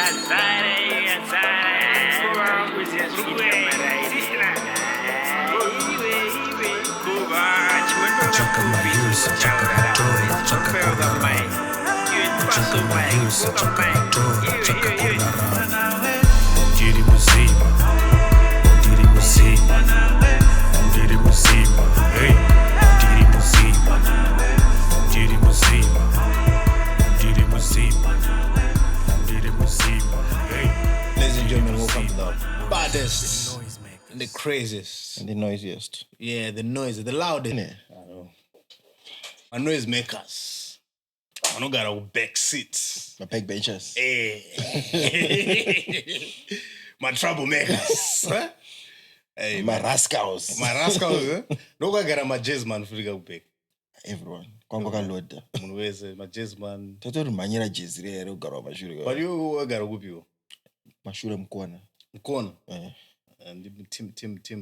Ladies and gentlemen, welcome to the baddest and the craziest and the noisiest. Yeah, the noise, the loudest. Yeah. I know. My noise makers. I don't got a back seats. My back benchers. Hey. My troublemakers. Huh? Hey, my rascals. My rascals, huh? No one got my jazz man for the back. Everyone. Kwangoka load. My jazz man. Tato manyera jazz re ugara mashure. But you got a whoop. Mashure mkwana. Mkwana? Yeah. And team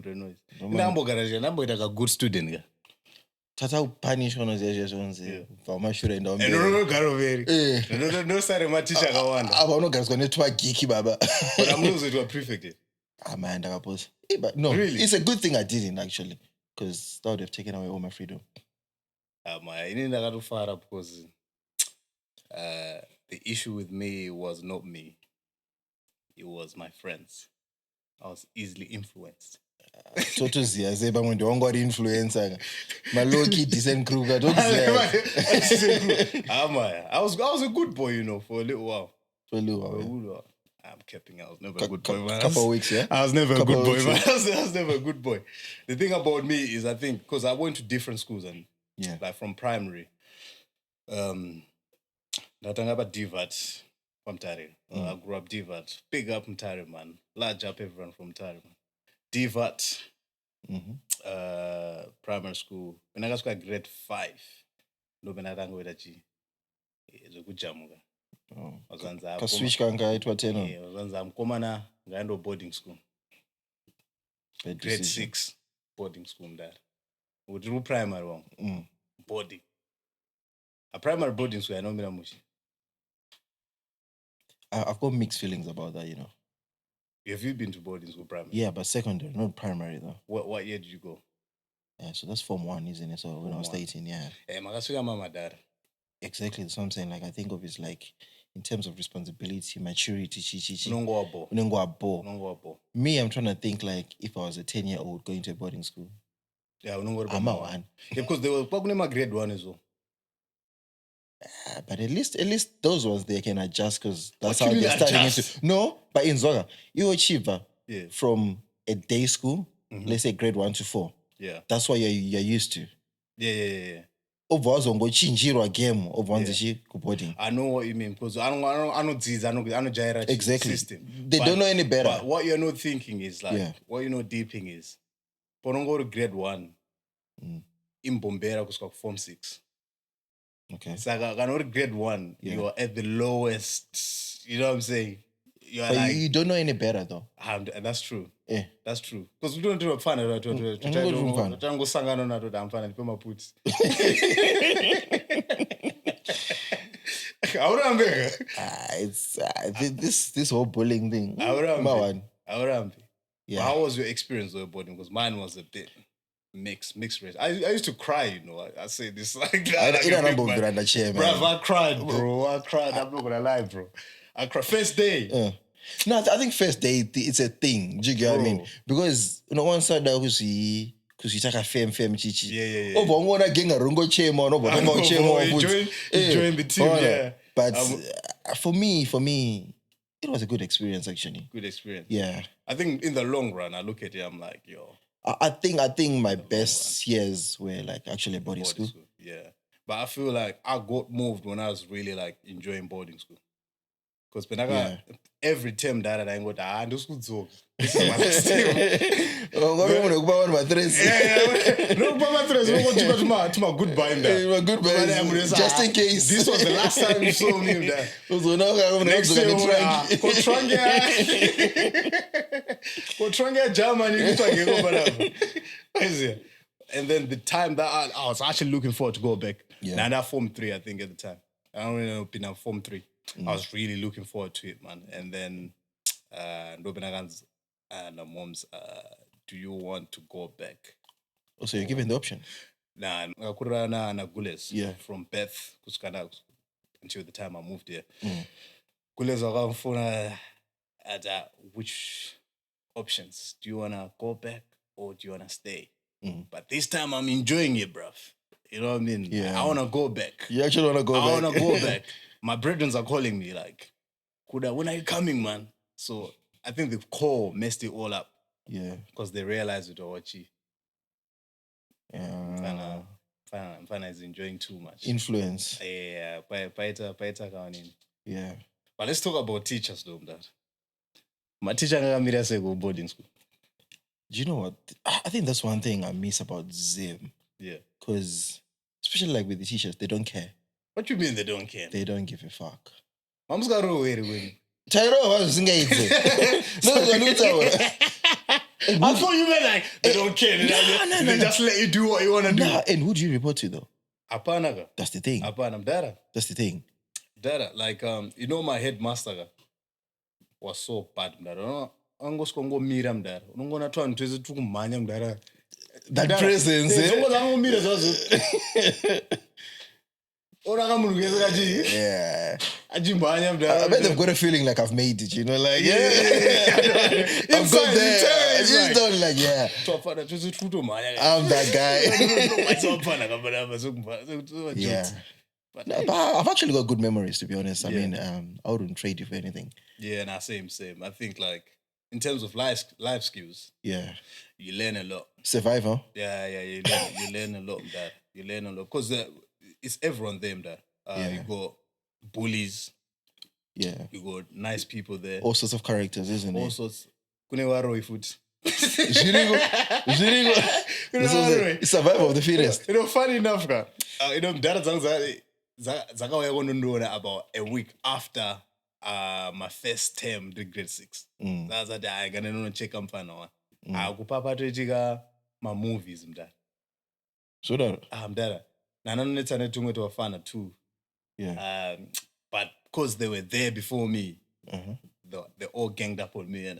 Renoise. Nambo garage, nambo ita a good student ga. Tata upanish ono zeshe zonze. For mashure ndo mbe. No garo very. No sare my teacher kawanda. Aba no gasko netwa geeky baba. But I'm losing to a prefect. Man, but no, really? It's a good thing I didn't actually, because that would have taken away all my freedom. I didn't go far because the issue with me was not me. It was my friends. I was easily influenced. So to see, I say, but when you don't got influencer, my low key decent crew, I don't I was a good boy, for a little while. I'm kidding. I was never a good boy. Couple of weeks, yeah. I was never a good boy. I was never a good boy. The thing about me is, I think, because I went to different schools and like from primary, Natangaba Divat from Tari. I grew up Divat. Big up from Tari, man. Large up everyone from Tari, man. Divat, primary school. When I got to grade 5, no benatanga wedachi. It's a good jamuga. Switch kanga itwa tena. Wazanza mkomana ngaenda boarding school. Grade 6 boarding school ndara. Udru primary one. Boarding. A primary boarding school I know mina mushi. I've got mixed feelings about that, Have you been to boarding school primary? Yeah, but secondary, not primary though. What year did you go? Yeah, so that's Form 1, isn't it? So when I was 18, yeah. Makasuga mama dad. Exactly, that's what I'm saying. Like I think of it like in terms of responsibility, maturity, Me, I'm trying to think like if I was a 10-year-old going to a boarding school. Yeah, I'm a one. Yeah, because they were probably my grade 1 as well. But at least those ones they can adjust because that's how they're starting into. No, but in Zoga, you achieve from a day school, let's say grade 1 to 4. Yeah, that's what you're used to. Yeah. Over game over boarding. I know what you mean because I know gyra exactly system. They don't know any better. But what you're not thinking is what you're not deeping is. Ponongo to grade 1, in Bombera kuska Form 6. Okay. So I got grade 1. You are at the lowest. You know what I'm saying? But you don't know any better though. And that's true. Yeah. That's true. Because we don't do a fun. I'm this whole bullying thing. Yeah. How was your experience with boarding? Because mine was a bit mixed race. I used to cry, I say this like that. I cried, bro. I cried. I'm not gonna lie, bro. I cried first day. No, I think first day it's a thing. Do you get what I mean? Because one side that was because you take a fame chichi. Yeah. Oh, but I'm gonna get a rungo chemo, no, but I'm gonna join the team. Yeah. But for me, it was a good experience actually. Good experience. Yeah. I think in the long run, I look at it, I'm like, yo. I think my best years were like actually boarding school. Yeah. But I feel like I got moved when I was really like enjoying boarding school. Because every term that I go to, this is my last term. To my goodbye. Just in case. This was the last time you saw me. Next year, Germany. And then the time that I was actually looking forward to go back. Now that Form 3, I think, at the time. I don't really know, been on Form 3. I was really looking forward to it, man. And then Nobinagan's and mom's, do you want to go back? Oh, so you're given the option? Nah, Bullies. Yeah. From Beth, until the time I moved here. Bullies are at which options? Do you wanna go back or do you wanna stay? But this time I'm enjoying it, bruv. You know what I mean? Yeah. I wanna go back. You actually wanna go back? I wanna go back. My brethren are calling me like, Kuda, when are you coming, man? So I think the call messed it all up. Yeah. Because they realized it already. Yeah. Mfana is enjoying too much. Influence. Yeah. Yeah. But let's talk about teachers, though, that. My teacher say go boarding school. Do you know what? I think that's one thing I miss about Zim. Yeah. Because, especially like with the teachers, they don't care. What you mean they don't care? They don't give a fuck. Mom's got to wait. Tyro was singing. I thought you meant like they don't care. They just let you do what you want to do. And who do you report to though? Apanaga. That's the thing. Dada. That's the thing. Dada, like you know my headmaster was so bad. That presence. Yeah. I bet they've got a feeling like I've made it, you know, like I've got there. I just don't like, I'm that guy. Yeah. But I've actually got good memories, to be honest. I mean, I wouldn't trade you for anything. Yeah, nah, same. I think like in terms of life skills, you learn a lot. Survivor. Yeah, you learn a lot of that. You learn a lot because it's everyone there. You got bullies. Yeah. You got nice people there. All sorts of characters, isn't it? All sorts. Kunewaroi food. It's survival of the fittest. You know, funny enough, you know, Zaka about a week after my first term, the grade 6. That's a day I gonna check on Fana. I go papa to my movies. So that Dada. Nana netane to a fan too. Yeah. But because they were there before me, they all ganged up on me.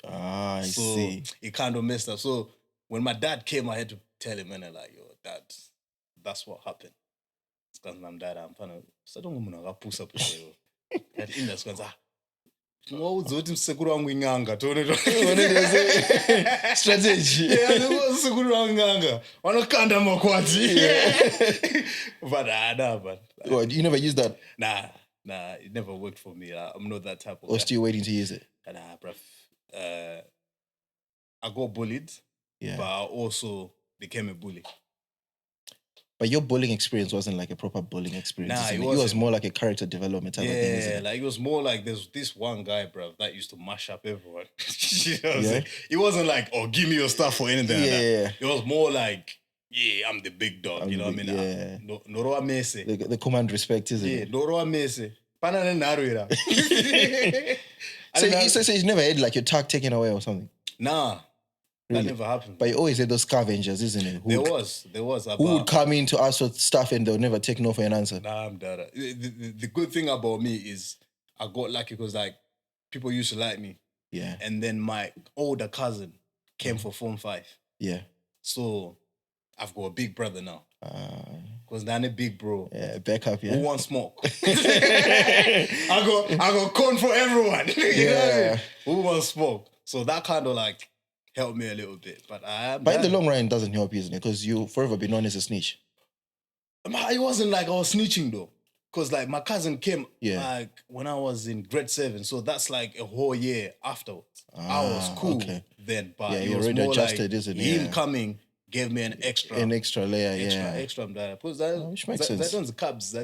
I see. It kind of messed up. So when my dad came, I had to tell him, like, yo, Dad, that's what happened. Because I'm dad, I'm kind of, so don't want to push up. That in the school, strategy. But what, you never used that? Nah, it never worked for me. I'm not that type of guy. Or still waiting to use it? Nah, bruv. I got bullied, but I also became a bully. But your bullying experience wasn't like a proper bullying experience. Nah, it was more like a character development type of thing, isn't it? Like it was more like there's this one guy, bro, that used to mash up everyone. You know what I'm saying? It wasn't like, oh, give me your stuff or anything like that. It was more like, I'm the big dog. You know what I mean? Noroa mese. The command respect, isn't it? Noroa mese. So you never had like your tag taken away or something? Nah. Really? That never happened. But you always had those scavengers, isn't it? There was. Who would come in to ask for stuff and they'll never take no for an answer? Nah, I'm dada. The good thing about me is I got lucky because like people used to like me. Yeah. And then my older cousin came for Form 5. Yeah. So I've got a big brother now. Because I'm a big bro. Yeah, back up, Who wants smoke? I got corn for everyone. You know what I mean? Who wants smoke? So that kind of like helped me a little bit. But in the long run, it doesn't help you, isn't it? Because you'll forever be known as a snitch. It wasn't like I was snitching though. Because like my cousin came like when I was in grade 7. So that's like a whole year afterwards. I was cool then. But it was more adjusted, like isn't it? Him coming gave me an extra layer, extra. Because which makes sense. That one's Cubs.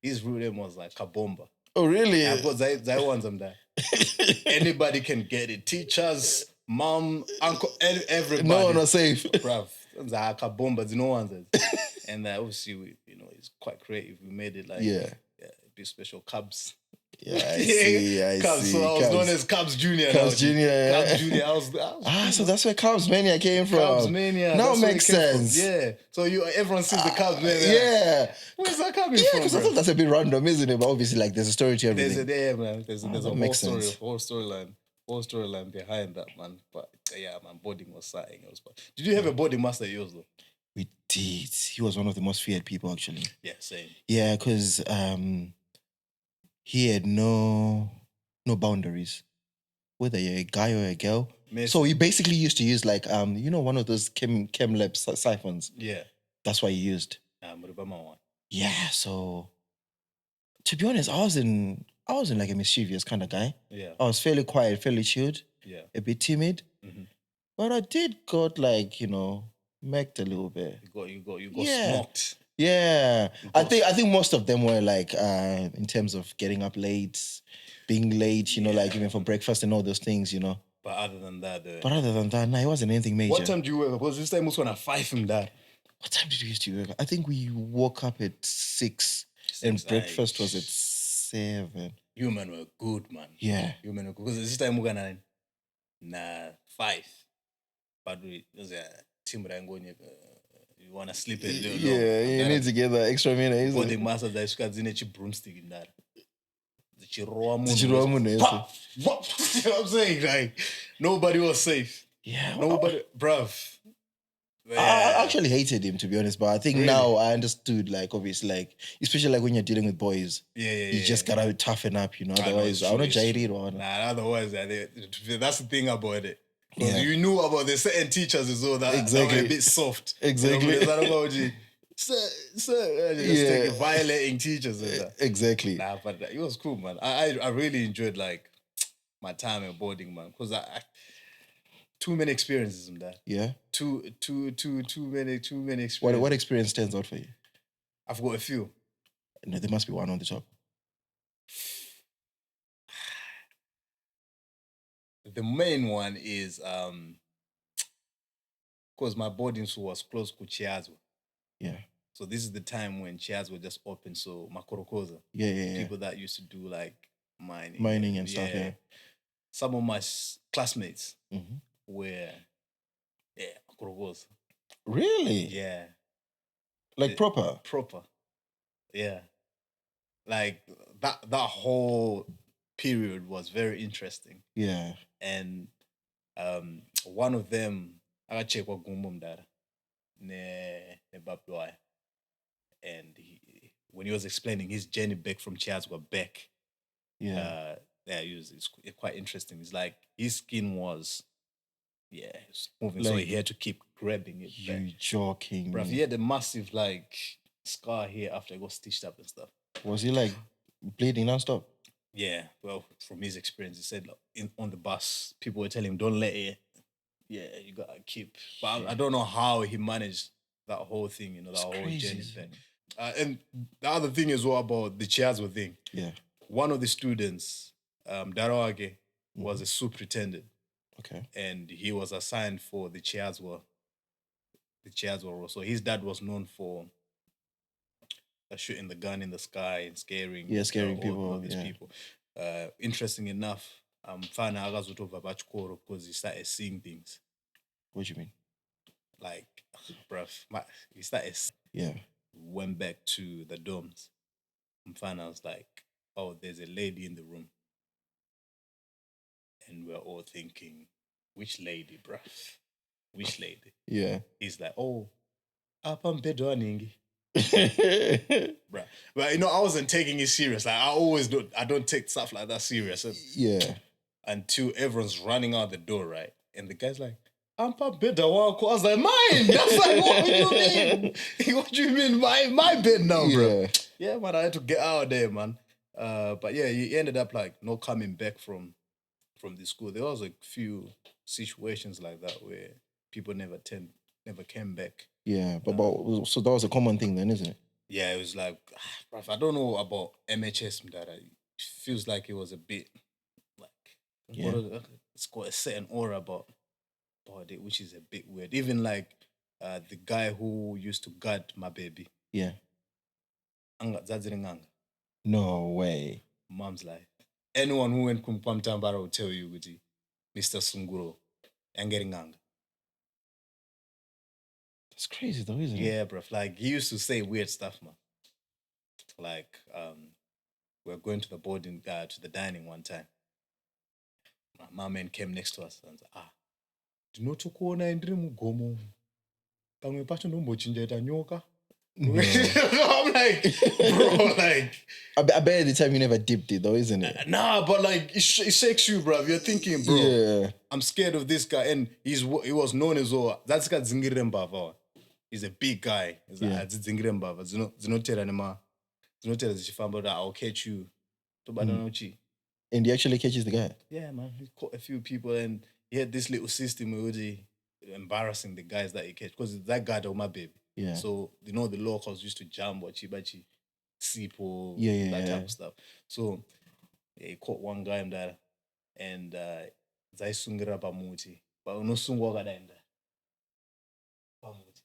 His real name was like Kabomba. Oh really? Yeah, because that one's there. Anybody can get it. Teachers, mom, uncle, everybody. No one was safe. Bruv. Kabomba, no one. And obviously, it's quite creative. We made it like be special Cubs. Yeah, I see. Cubs, so I was known as Cubs Junior. Cubs Junior. Yeah. Cubs Junior. So that's where Cubs Mania came from. Cubs Mania. Now makes sense. Yeah. So everyone sees the Cubs Mania. Yeah. Where's that coming from? Yeah, because I thought that's a bit random, isn't it? But obviously, like, there's a story to everything. There's a whole storyline behind that, man. But yeah, man, boarding was saying it was. Did you have a boarding master at yours though? We did. He was one of the most feared people, actually. Yeah, same. Yeah, because he had no boundaries, whether you're a guy or a girl. So he basically used to use like one of those chem lab siphons. Yeah, that's what he used. Yeah. So to be honest, I wasn't like a mischievous kind of guy. Yeah, I was fairly quiet, fairly chilled. Yeah, a bit timid. Mm-hmm. But I did got like mecked a little bit. You got smoked. Yeah, I think most of them were like in terms of getting up late, being late, like even for breakfast and all those things, But other than that, no, it wasn't anything major. What time do you work? Because this time was when I 5 from that. What time did we used to work? I think we woke up at 6 and breakfast was at 7. You men were good, man. Yeah. You men were good. Because this time we're gonna 5. But we was a team going. You wanna sleep a little. Yeah, you need to get that extra minute. But the masters that got in a broomstick in that. You know what I'm saying? Like, nobody was safe. Yeah. Nobody, bruv. I actually hated him, to be honest, but I think now I understood, like, obviously, like, especially like when you're dealing with boys. You just gotta toughen up, otherwise, I don't know, Jairi or otherwise, that's the thing about it. Because you knew about the certain teachers as well that were a bit soft. Exactly. Just violating teachers. Exactly. But it was cool, man. I really enjoyed like my time at boarding, man, because I too many experiences in that. Yeah. Too many experiences. What experience stands out for you? I've got a few. No, there must be one on the top. The main one is because my boarding school was close to Chiazwa. Yeah. So this is the time when Chiazwa just opened. So Makorokoza. Yeah. People that used to do like mining and stuff. Yeah. Some of my classmates were Makorokoza. Really? Yeah. Like proper. Yeah. Like that whole period was very interesting. Yeah. And one of them, I check what Gumbumdara ne Babloy. And when he was explaining his journey back from Chiazwa back, it's quite interesting. It's like his skin was moving, like, so he had to keep grabbing it. You joking? Bruv, he had a massive like scar here after he got stitched up and stuff. Was he like bleeding nonstop? Yeah, well, from his experience, he said on the bus, people were telling him, don't let it. Yeah, you gotta keep. But I don't know how he managed that whole thing, that whole journey thing. And the other thing as well about the Chiazwa thing. Yeah. One of the students, Daroage, was a superintendent. Okay. And he was assigned for the Chiazwa role. So his dad was known for shooting the gun in the sky and scaring people. All these people. Interesting enough, Mfana akazotova pachikoro because he started seeing things. What do you mean? Like, bruv, he started. Yeah. Went back to the dorms. Mfana was like, oh, there's a lady in the room. And we're all thinking, which lady, bruv? Which lady? Yeah. He's like, oh, apa mpedo aningi. Bruh. But I wasn't taking it serious. Like I don't take stuff like that serious. Yeah. Until everyone's running out the door, right? And the guy's like, Ampa bed. I was like, mine. That's like, what do you mean? What do you mean? My bed now, bro. Yeah, man, I had to get out of there, man. But yeah, he ended up like not coming back from the school. There was a few situations like that where people never came back. Yeah, but so that was a common thing then, isn't it? Yeah, it was like, I don't know about MHS, that it feels like it was a bit like, it's got a certain aura about it, which is a bit weird. Even like the guy who used to guard my baby. Yeah. No way. mom's life. Anyone who went Kumpam Tambara will tell you, Mr. Sunguro, and getting angry. That's crazy though, isn't it? Yeah, bro. Like, he used to say weird stuff, man. Like, we were going to the boarding, to the dining one time. My man came next to us and said, ndinotokuona ndiri mugomo. Pamwe pacho ndombochinjaita nyoka. No. I'm like, bro, like... I bet at the time you never dipped it though, isn't it? Nah, but like, it shakes you, bro. You're thinking, bro, yeah, I'm scared of this guy. And he was known as well. That's guy Zingirembava. He's a big guy. He's like, Zingirembava. Zinotera nema. Zinotera zishifamba, I'll catch you. And he actually catches the guy? Yeah, man. He caught a few people and he had this little system where he embarrassing the guys that he catch. Because that guy was my baby. Yeah. So, the locals used to jam bachi, sipo, that type of stuff. So, he caught one guy in there and zaisungira pamuti. But unosungwa kadaenda.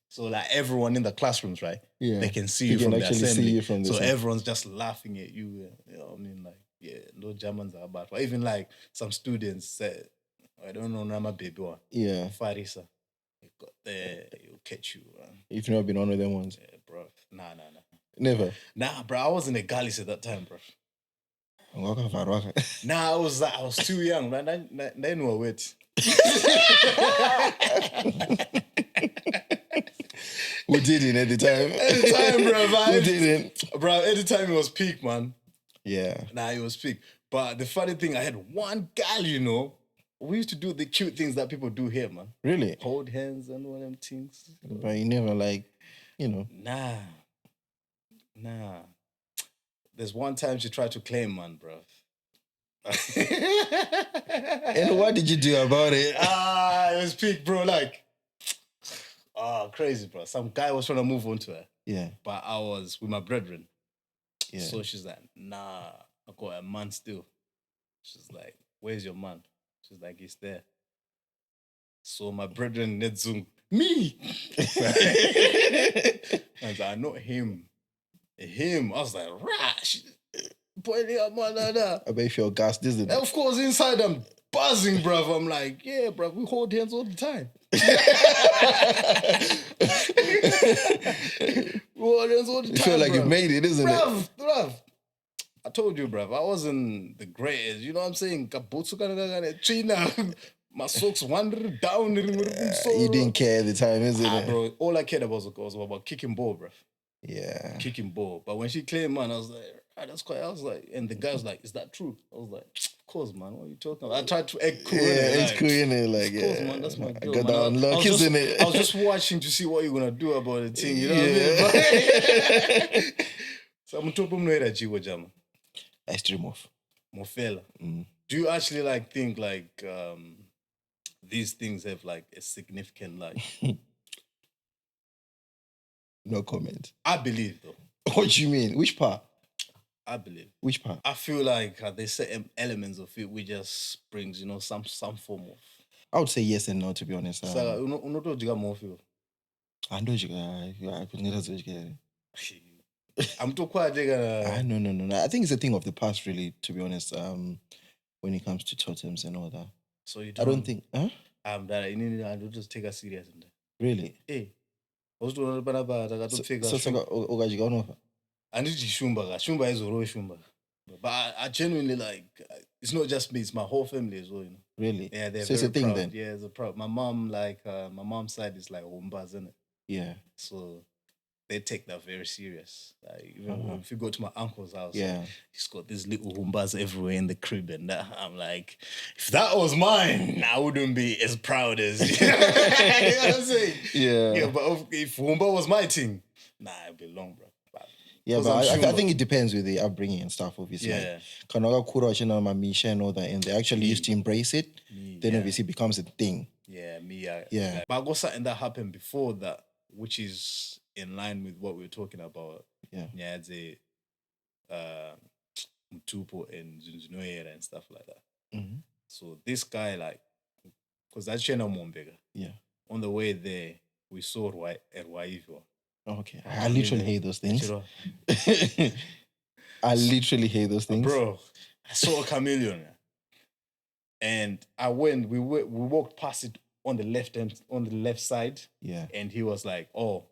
So, like, everyone in the classrooms, right? Yeah. They can see you from the assembly. So, everyone's just laughing at you. You know what I mean? Like, yeah, no Germans are bad. But even, like, some students said, I don't know, Nama baby one. Yeah. Farisa. You got there, he'll catch you. Man. You've never been one of them ones? Yeah, bro. Nah. Never? Nah, bro. I was in the galleys at that time, bro. Nah, I was too young, man. I knew wait. Who didn't at the time? At the time, bro. Who didn't? Bro, at the time it was peak, man. Yeah. Nah, it was peak. But the funny thing, I had one gal, we used to do the cute things that people do here, man. Really? Hold hands and all them things. But you never Nah. There's one time she tried to claim, man, bro. And what did you do about it? It was peak, bro. Like, crazy, bro. Some guy was trying to move on to her. Yeah. But I was with my brethren. Yeah. So she's like, nah, I got a man still. She's like, where's your man? She's like, he's there. So my brethren, Nedzung, me! I was like, not him. Him. I was like, rash. I bet you feel gassed, isn't it? Of course, inside I'm buzzing, bruv. I'm like, yeah, bruv, we hold hands all the time. We hold hands all the time, you feel like bruv. you made it, isn't it? Bruv. I told you, bruv, I wasn't the greatest. You know what I'm saying? My socks wandered down. You didn't care at the time, isn't it? Bro, all I cared about was about kicking ball, bruv. Yeah. Kicking ball. But when she claimed, man, I was like, that's quite, I was like, and the guy was like, is that true? I was like, of course, man, what are you talking about? I tried to act cool. Yeah, it's cool, innit? Like, of course, man, that's my girl, I got down luck, isn't it? I was just watching to see what you're going to do about the thing, you know what I mean? So I'm talking about Jiwa Jama. Extreme off. Mafero. Do you actually think these things have like a significant No comment. I believe though. What do you mean? Which part? I believe. Which part? I feel like there's certain elements of it which just brings, some form of. I would say yes and no, to be honest. So, more feel. I know you. I'm too quiet. No. I think it's a thing of the past, really, to be honest. When it comes to totems and all that. So you don't think, huh? I don't just take us serious. Really? Hey. I need Shumba is always Shumba. But I genuinely it's not just me, it's my whole family as well, Really? Yeah, they're so it's a thing proud. then? Yeah, it's a proud. My mom, my mom's side is like Humbas, isn't it? Yeah. So they take that very serious. Even if you go to my uncle's house, he's got these little Humbas everywhere in the crib, and I'm like, if that was mine, I wouldn't be as proud as you know what I'm saying? Yeah, but if Humba was my thing, it'd be long, bro. Yeah, but I think it depends with the upbringing and stuff, obviously. Yeah. Kanoga Kura, my Misha and all that, and they actually used to embrace it, then obviously it becomes a thing. Yeah, yeah. But I got something that happened before that, which is in line with what we were talking about. Yeah. The Mutupo and Zunzunoera and stuff like that. Mm-hmm. So this guy, because that's Chena Mombega. Yeah. On the way there, we saw Erwaivo. Okay. I literally hate those things. I literally hate those things. Bro, I saw a chameleon. And we walked past it on the left side. Yeah. And he was like, oh,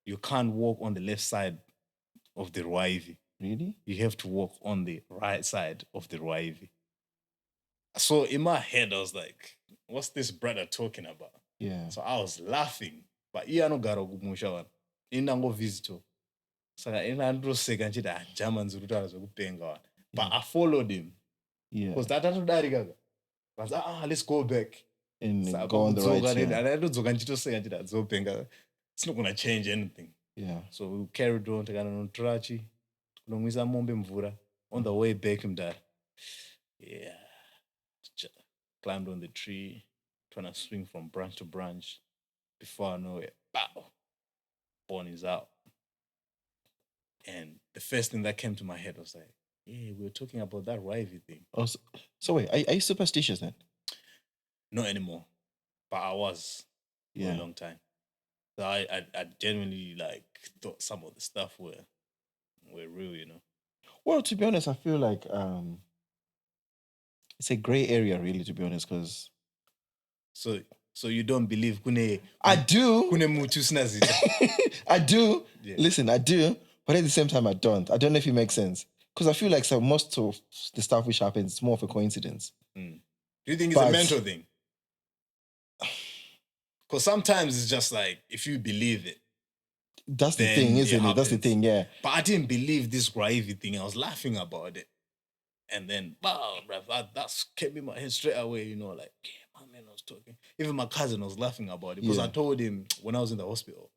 you can't walk on the left side of the Ruaivi. Really? You have to walk on the right side of the Ruaivi. So in my head, I was like, what's this brother talking about? Yeah. So I was laughing. But I no garo kumusha wana. Inango visitor. Saka inandroseka nchita German zurutara zokupenga wana. But I followed him. Yeah. Because that I was like, let's go back. And go on the right side. It's not going to change anything. Yeah. So we carried on, on the way back him died. Yeah. Climbed on the tree, trying to swing from branch to branch. Before I know it, pow, born is out. And the first thing that came to my head was like, yeah, we were talking about that Rivy thing. Oh, so wait, are you superstitious then? Not anymore, but I was for a long time. So I genuinely thought some of the stuff were real, you know. Well, to be honest, I feel like it's a gray area, really. To be honest, because so you don't believe kune? I do. Kune mutu snazita. I do. Yeah. Listen, I do, but at the same time, I don't. I don't know if it makes sense. Because I feel like most of the stuff which happens is more of a coincidence. Do you think it's a mental thing? Because sometimes it's just like, if you believe it. That's the thing, isn't it? That's the thing, yeah. But I didn't believe this gravy thing. I was laughing about it. And then, wow, that came in my head straight away, you know, like, yeah, my man was talking. Even my cousin was laughing about it. Because I told him when I was in the hospital,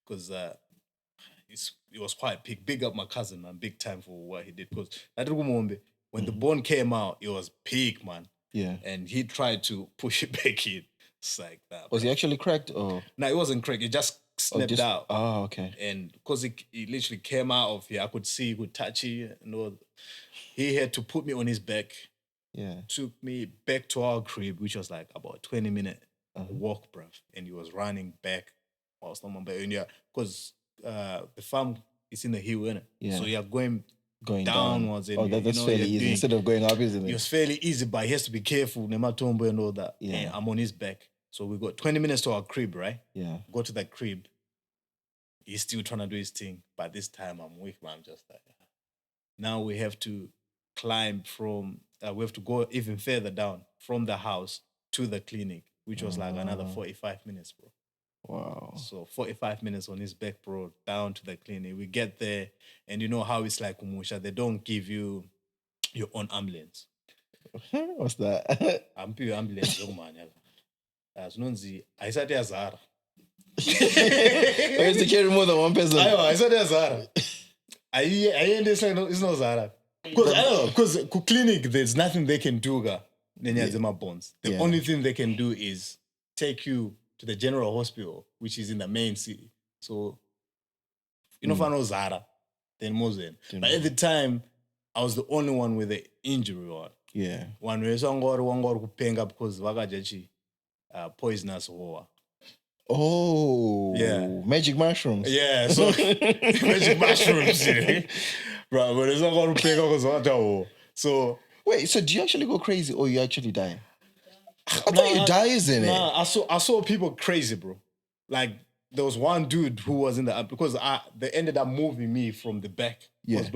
because it was quite big up my cousin, man, big time for what he did. Because when the bone came out, it was big, man. Yeah. And he tried to push it back in. It's like that. Was he actually cracked or? No, it wasn't cracked. It just snapped out. Oh, okay. And because it literally came out of here, I could see, he could touch it. You know, he had to put me on his back. Yeah. Took me back to our crib, which was like about 20-minute walk, bruv. And he was running back. Because the farm is in the hill, innit? Yeah. So you're going downwards. downwards. And that's fairly easy. Instead of going up, isn't it? It was fairly easy, but he has to be careful. Nematombo and all that. Yeah. And I'm on his back. So we got 20 minutes to our crib, right? Yeah. Go to that crib. He's still trying to do his thing. But this time I'm weak, man. I'm just like, now we have to climb we have to go even further down from the house to the clinic, which was like another 45 minutes, bro. Wow. So 45 minutes on his back, bro, down to the clinic. We get there, and you know how it's like, Umusha, they don't give you your own ambulance. What's that? I'm pure ambulance, young man. As Nunzi, I said there's Zara. I used to carry more than one person. I said there's Zara. I understand it's not Zara. Because clinic, there's nothing they can do, bones. The only thing they can do is take you to the general hospital, which is in the main city. So, you know, if I know Zara, then Mosen. But at the time, I was the only one with the injury one. Yeah. One way, so one kupenga because wagajachi poisonous war. Oh. Yeah. Magic mushrooms. Yeah, so magic mushrooms. Right, but it's not going to penga because water. So wait, so do you actually go crazy or you actually die? I thought you die, isn't it? Nah, I saw people crazy, bro. Like, there was one dude who was in the... Because they ended up moving me from the back. Yeah. Because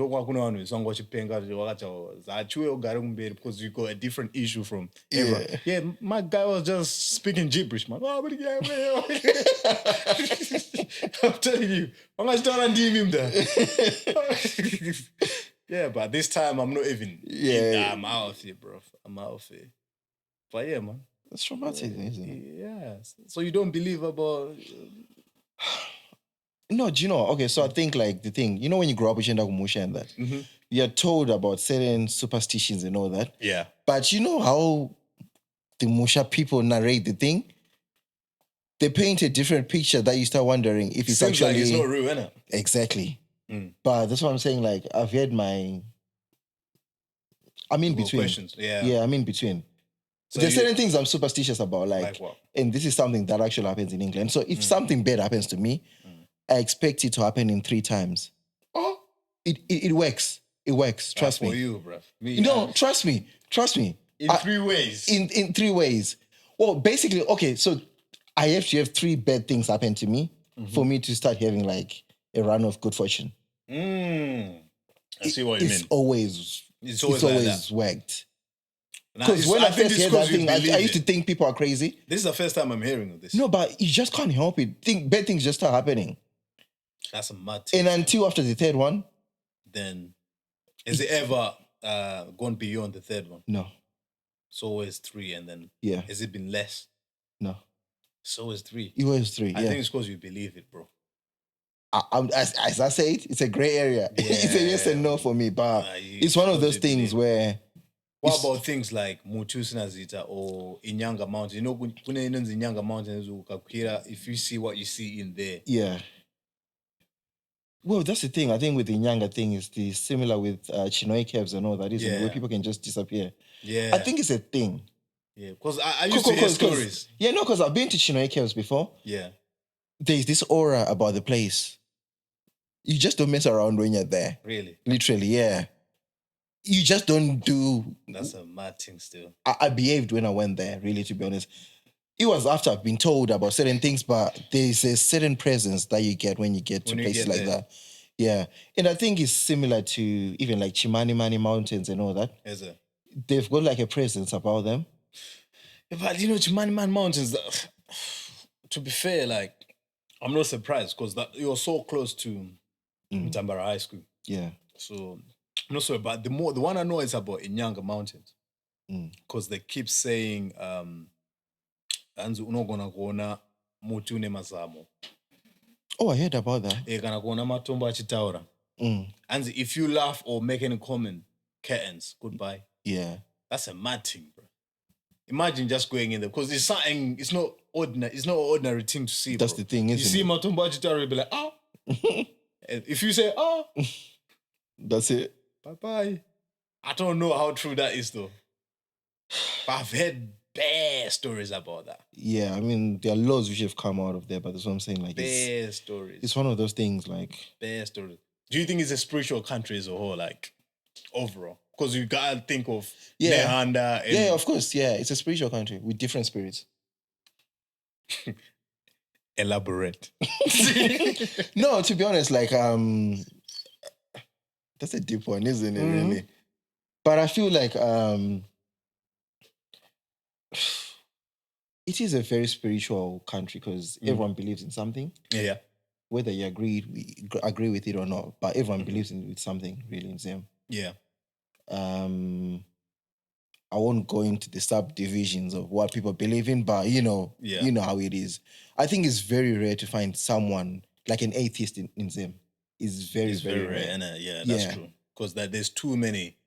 you got a different issue from everyone. Yeah, my guy was just speaking gibberish, man. I'm telling you. I'm not trying to deem him there. Yeah, but this time I'm not even... Yeah. I'm out of it, bro. I'm out of it. But yeah, man. That's traumatic, isn't it? Yeah. So you don't believe about... No, do you know? Okay, so I think like the thing, you know when you grow up with Musha and that, you're told about certain superstitions and all that. Yeah. But you know how the Musha people narrate the thing? They paint a different picture that you start wondering if it's Seems actually... like it's not real, innit? Exactly. But that's what I'm saying, like, I've had I'm in between. Questions. Yeah. Yeah, I'm in between. So there's certain things I'm superstitious about, like what? And this is something that actually happens in England. So if something bad happens to me, I expect it to happen in 3 times. Oh. It works. It works. Trust me. For you, bruv. Me, no, trust me. In 3 ways. In 3 ways. Well, basically, okay, so I have to have 3 bad things happen to me for me to start having like a run of good fortune. I see what you mean. It's always worked. Because when I I first heard that thing, I used to think people are crazy. This is the first time I'm hearing of this. No, but you just can't help it. Bad things just start happening. That's a mad thing. And until after the 3rd one. Then, has it ever gone beyond the 3rd one? No. It's always 3 and then... Yeah. Has it been less? No. It's always 3. It was 3, I think it's because you believe it, bro. As I say it's a gray area. Yeah. It's a yes and no for me, but it's one of those things where... What about things like Mutusina Zita or Inyanga Mountain? You know, when in Inyanga Mountains, if you see what you see in there. Yeah. Well, that's the thing. I think with the Inyanga thing is similar with Chinoi caves and all that, isn't it? Where people can just disappear. Yeah. I think it's a thing. Yeah, because I used to hear stories. Yeah, no, because I've been to Chinoi caves before. Yeah. There's this aura about the place. You just don't mess around when you're there. Really? Literally, yeah. You just don't do... That's a mad thing still. I behaved when I went there, really, to be honest. It was after I've been told about certain things, but there's a certain presence that you get when you get to places like that. Yeah. And I think it's similar to even like Chimanimani Mountains and all that. Is it? They've got like a presence about them. Yeah, but you know, Chimanimani Mountains, to be fair, like, I'm not surprised because you're so close to Mtambara High School. Yeah. So... I'm not sure, but the one I know is about Inyanga Mountains. Because they keep saying Anzu unogona kuona mutu ne mazamo. Oh, I heard about that. Kana kuona matombo achitaura. And if you laugh or make any comment, curtains, goodbye. Yeah. That's a mad thing, bro. Imagine just going in there because it's something. It's not ordinary. It's not an ordinary thing to see. That's bro. The thing, isn't you see matombo achitaura, you'll be like, oh. If you say, oh, that's it. Bye-bye. I don't know how true that is, though. But I've heard bad stories about that. Yeah, I mean, there are laws which have come out of there, but that's what I'm saying. Like, bad stories. It's one of those things, like... Bad stories. Do you think it's a spiritual country as a whole, like, overall? Because you gotta think of Nehanda. Yeah, of course, yeah. It's a spiritual country with different spirits. Elaborate. No, to be honest, like, that's a deep one, isn't it, really? But I feel like it is a very spiritual country because everyone believes in something. Yeah. Whether you agree with it or not, but everyone believes in something, really, in Zim. Yeah. I won't go into the subdivisions of what people believe in, but you know how it is. I think it's very rare to find someone like an atheist in Zim. It's very, very rare. Yeah, that's true. Because there's too many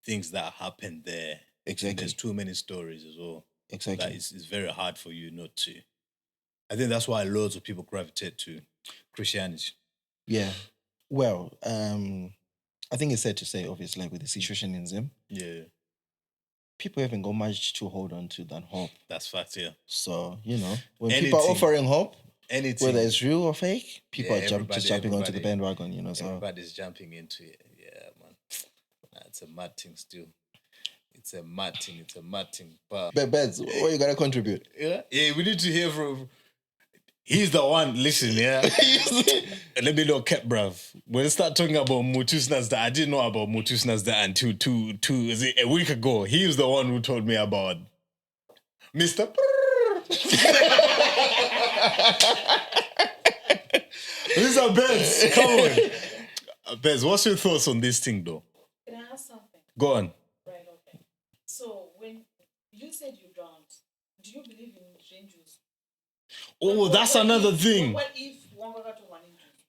things that happen there. Exactly. And there's too many stories as well. Exactly. That it's very hard for you not to. I think that's why loads of people gravitate to Christianity. Yeah. Well, I think it's sad to say, obviously, like with the situation in Zim. Yeah. People haven't got much to hold on to than hope. That's fact, yeah. So, when people are offering hope, whether it's real or fake, people are jumping onto the bandwagon, so. Everybody's jumping into it. Yeah, man. It's a mad thing still. It's a mad thing. But Beds, what you gotta contribute? Yeah, we need to hear from... He's the one, listen, yeah. Let me know, Cap, bruv. When I start talking about Mutusnas that I didn't know about Mutusnas that until a week ago. He was the one who told me about Mr. Mr. Bez, come on. Bez, what's your thoughts on this thing, though? Can I ask something? Go on. Right, okay. So, when you said you drowned, do you believe in rain juice? Oh, that's another thing. What if one got to one juice?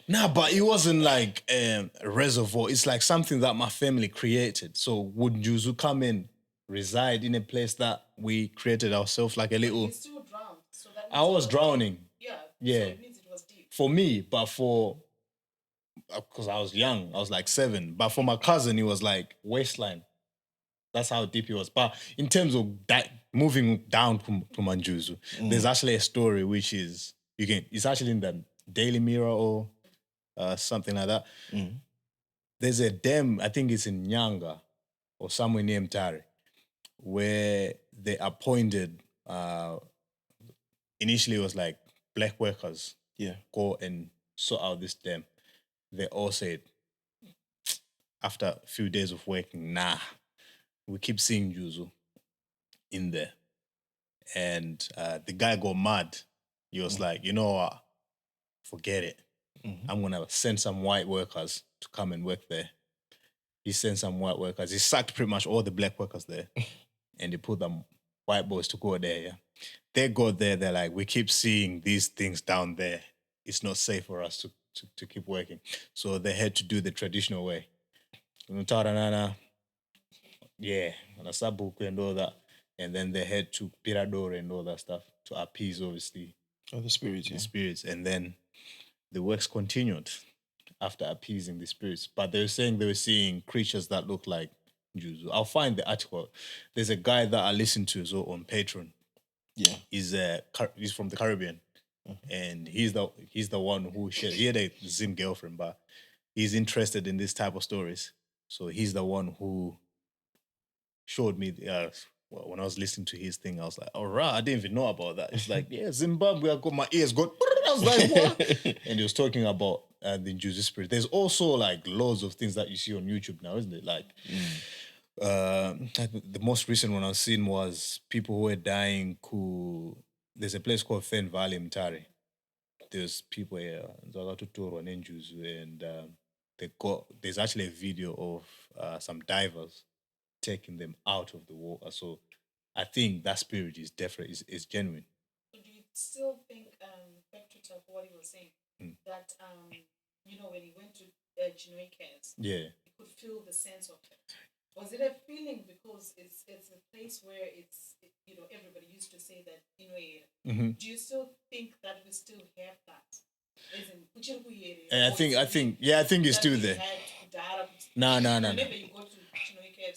Nah, but it wasn't like a reservoir. It's like something that my family created. So would Juzu come in, reside in a place that we created ourselves, like a little... You still drowned. So that I was drowning. Yeah. Yeah. So it means it was deep. For me, but because I was young, I was like 7. But for my cousin, it was like waistline. That's how deep it was. But in terms of moving down to Manjuzu, there's actually a story which is, it's actually in the Daily Mirror or something like that. there's a dam, I think it's in Nyanga or somewhere near Mtare, where they appointed, initially it was like black workers go and sort out this dam. They all said, after a few days of working, nah, we keep seeing Juzu in there. And the guy got mad. He was like, you know what? Forget it. I'm going to send some white workers to come and work there. He sent some white workers. He sacked pretty much all the black workers there. And they put them white boys to go there, yeah. They got there, they're like, we keep seeing these things down there. It's not safe for us to keep working. So they had to do the traditional way. Yeah, and a sabuku and all that. And then they had to pirador and all that stuff to appease, obviously, the spirits. the spirits. And then the works continued after appeasing the spirits. But they were saying they were seeing creatures that look like Jews. I'll find the article. There's a guy that I listen to so on Patreon. Yeah. He's from the Caribbean. And he's the one who shared. He had a Zim girlfriend, but he's interested in this type of stories. So he's the one who showed me when I was listening to his thing. I was like, all right, I didn't even know about that. It's like, yeah, Zimbabwe, I got my ears got. I was like, what? And he was talking about the Juju spirit. There's also like loads of things that you see on YouTube now, isn't it? Like the most recent one I've seen was people who were dying there's a place called Fen Valley Mtare. There's people here, and there's actually a video of some divers taking them out of the water. So I think that spirit is definitely is genuine. So do you still think, back to what he was saying, that when he went to Chinoikas, he could feel the sense of it? Was it a feeling because it's a place where everybody used to say that do you still think that we still have that? I think it's still there. No.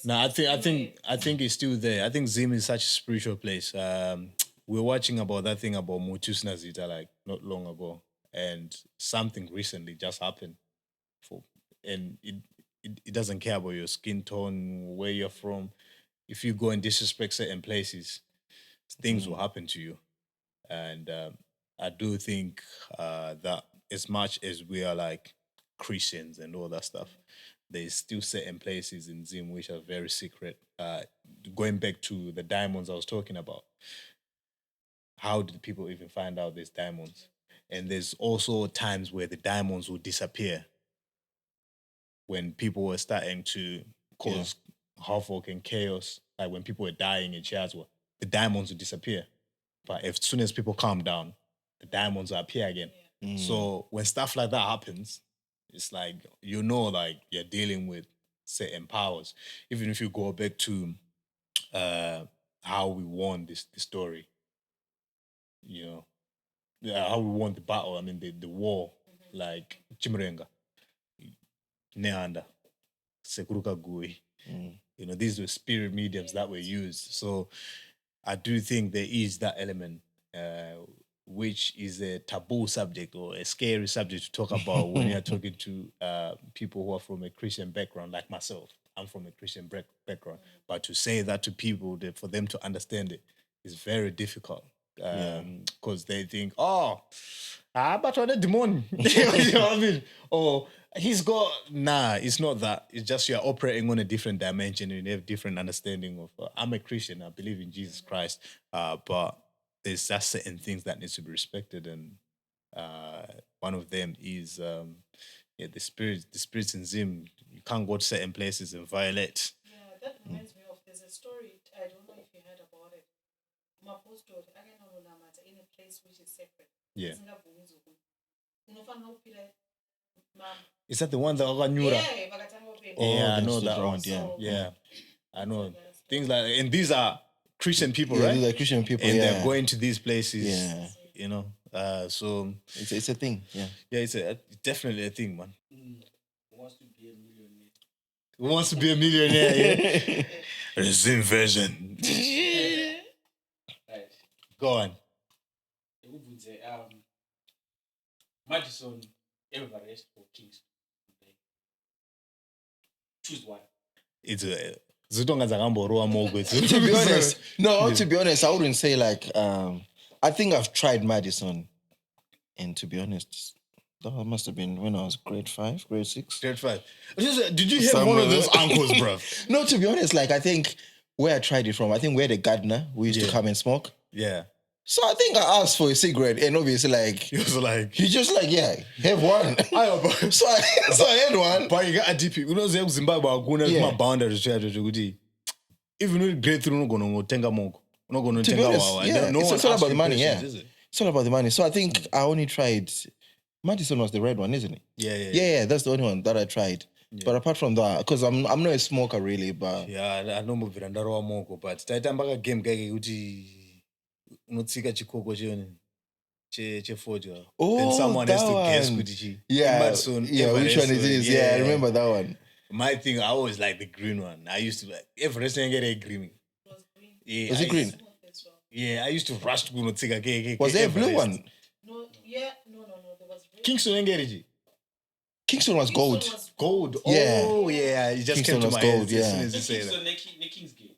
No, I think it's still there. I think Zim is such a spiritual place. We were watching about that thing about Mutus Nazita like not long ago, and something recently just happened. And it doesn't care about your skin tone, where you're from. If you go and disrespect certain places, things will happen to you. And I do think that as much as we are like Christians and all that stuff, there's still certain places in Zim which are very secret. Going back to the diamonds I was talking about, how did people even find out there's diamonds? And there's also times where the diamonds will disappear when people were starting to cause havoc and chaos, like when people were dying in Chazwa, the diamonds would disappear. But as soon as people calm down, the diamonds will appear again. So when stuff like that happens, it's like, like you're dealing with certain powers. Even if you go back to how we won this story, how we won the battle, I mean, the war, like Chimrenga, Neanda, Sekuruka Gui. These were spirit mediums that were used. So I do think there is that element, which is a taboo subject or a scary subject to talk about when you're talking to people who are from a Christian background, like myself. I'm from a Christian background. But to say that to people, for them to understand it, is very difficult. Because they think, but what a demon. You know what I mean? Or it's not that. It's just you're operating on a different dimension and you have different understanding of, I'm a Christian, I believe in Jesus Christ, but there's just certain things that needs to be respected, and one of them is the spirits in Zim. You can't go to certain places and violate. Yeah, that reminds me of, there's a story, I don't know if you heard about it. In a place which is sacred. Yeah. Is that the one that Oganyura? Yeah, I know that one. Yeah, I know things like, and these are Christian people, right? These are Christian people, and they're going to these places. So it's a thing. Yeah, it's definitely a thing, man. Who wants to be a millionaire? Yeah. Resume version. Go on. Madison Everest for Kingston. Choose one. It's a Zitonga Zagamboro Mogwe. To be honest, to be honest, I wouldn't say like I think I've tried Madison, and to be honest, that must have been when I was grade 5, grade 6. Grade 5. Did you have one of those uncles, bro? No, to be honest, like I think where I tried it from, I think where the gardener we used to come and smoke. Yeah. So I think I asked for a cigarette, and obviously, like he was like, he just like, yeah, have one. so I had one. But you got a DP. You know, Zimbabwe are going to my boundaries. Even if grade 3, not going to tenga monk, not going to tenga wow. Yeah, it's all about the money. Yeah, it's all about the money. So I think I only tried. Madison was the red one, isn't it? Yeah. That's the only one that I tried. Yeah. But apart from that, because I'm not a smoker really, but I know more virandaro moko, but taitamba game guy uti unotsika chikoko che forger. Then someone has to guess which which one it is. Yeah, I remember that one. My thing, I always like the green one. I used to like every wrestling get a green. Was green. Yeah, was it green? Yeah, I used to rush to go take. Was there a blue one? No, there was red. Kingston Engereji. Kingston was gold. Gold. Yeah. Oh yeah, it just Kingston came to my gold, head as soon yeah. as you say Kingston, that. Kingsgate.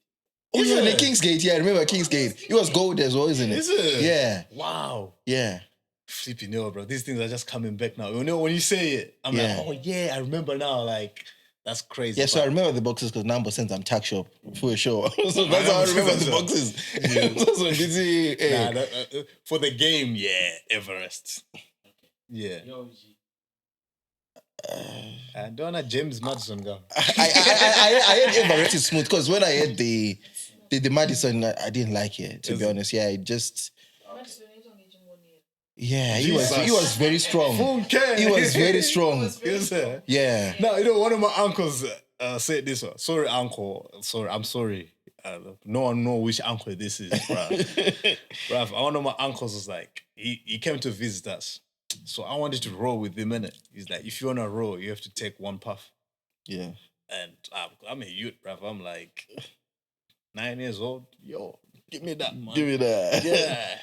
Oh yeah, the Kingsgate. Yeah, I remember Kingsgate. It was gold as well, isn't it? Is it? Yeah. Wow. Yeah. Flipping hell, bro. These things are just coming back now. You know, when you say it, I'm like, oh yeah, I remember now. Like, that's crazy. Yeah, so I remember the boxes because Nambo sends them tax shop for sure. So that's how I remember the boxes. For the game, yeah, Everest. Yeah. I don't know James Madison go. I had Everest is smooth because when I had the Madison, I didn't like it, to be honest. Yeah, it just. Yeah, he was very strong. He was very strong. Yeah. Now, you know, one of my uncles said this one. Sorry, uncle. Sorry, I'm sorry. No one know which uncle this is, bruv. One of my uncles was like, he came to visit us. So I wanted to roll with him, innit? He's like, if you want to roll, you have to take one puff. Yeah. And I'm a youth, bruv. I'm like 9 years old. Yo, give me that, man. Give me that. Yeah.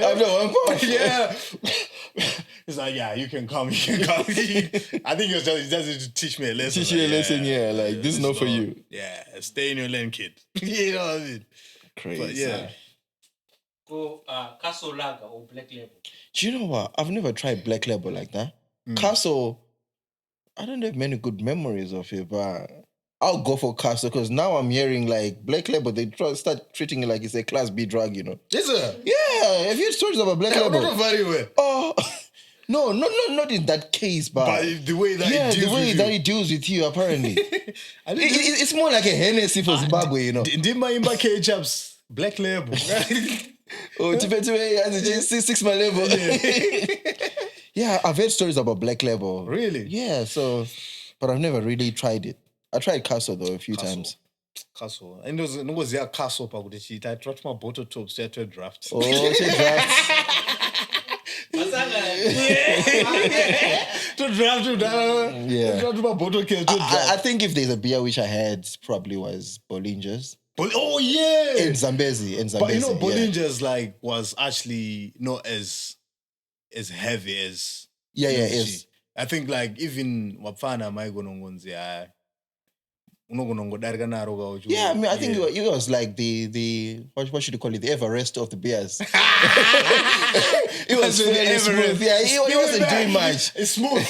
I've done one puff. Yeah. He's like, yeah, you can come. I think he was just to teach me a lesson. Teach you a lesson, like, this is not for you. Yeah, stay in your lane, kid. You know what I mean? Crazy. But yeah. Go Castle Lager or Black Label. Do you know what? I've never tried Black Label like that. Castle, I don't have many good memories of it, but I'll go for Castle because now I'm hearing like Black Label, they start treating it like it's a Class B drug, you know. Is it? Yeah. Have you heard stories about Black Label? Not very well. Oh, no, not in that case, but the way that it deals with you, apparently. It's more like a Hennessy for Zimbabwe, you know. Dimba K-Chaps. Black Label. Oh, 6 my level. Yeah, I've heard stories about Black Label. Really? Yeah, so, but I've never really tried it. I tried Castle though a few times. Castle. And there was a Castle pa kuti chita. I tried my bottle tops to draft. Oh, to draft. To draft. Yeah. To draft my bottle case. I think if there's a beer which I had, probably was Bollinger's. Oh yeah, in Zambezi. But you know, Bollinger's like was actually not as heavy as is. I think like even wapfana maigonongonzi yeah, I mean, I think it was like the what should you call it? The Everest of the beers. It was very smooth. Yeah, he wasn't doing much. It's smooth.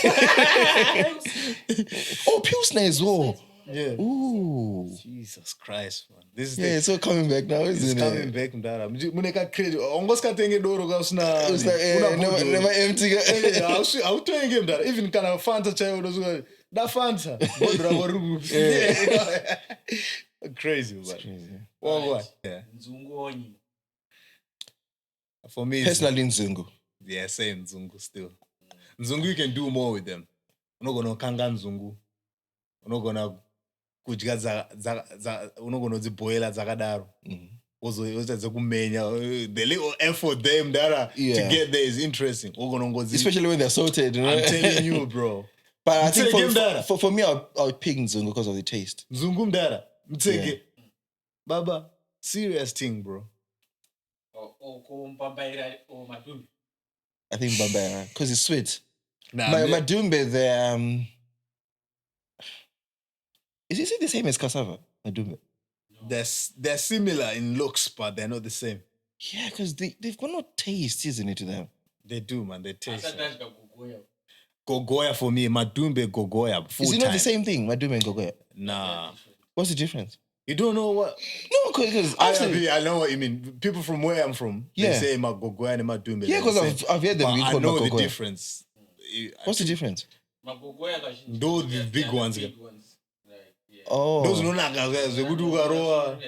Oh, Pilsner as well. Yeah. Ooh. Jesus Christ, man. This is it's all coming back now, isn't it? It's coming back, Mdara. Muneka credit. Ongoska tenge doro gausna. It's like never empty. I'll tell you Mdara. Even kind of Fanta chayo dozo. That Fanta. Crazy, man. Crazy. What? Yeah. Nzungoni. For me, personally, Nzungu. Yeah, same Nzungu still. Nzungu, you can do more with them. You're not gonna kanga Nzungu. You're not gonna kudya unogona kudziboila dzakadaro the little effort them that to get there is interesting, especially when they're salted, you know? I'm telling you, bro. But I think for me I'll pick Nzungu because of the taste. Nzungu mdara mteke baba, serious thing, bro. Ko mpambaira o madumi. I think Bambera, because it's sweet. Nah, Madumbe, is it the same as cassava? Madumbe. They're similar in looks, but they're not the same. Yeah, because they've got no taste, isn't it, to them? They do, man. They taste. Gogoya for me, Madumbe, Gogoya. Is it not the same thing, Madumbe and Gogoya? Nah. What's the difference? You don't know what? No, because I know what you mean. People from where I'm from, they say Gogoya and Madumbe. Yeah, because I've heard them. I know the difference. What's the difference? Those the big ones. Oh. Those no naga Zegudugaroa.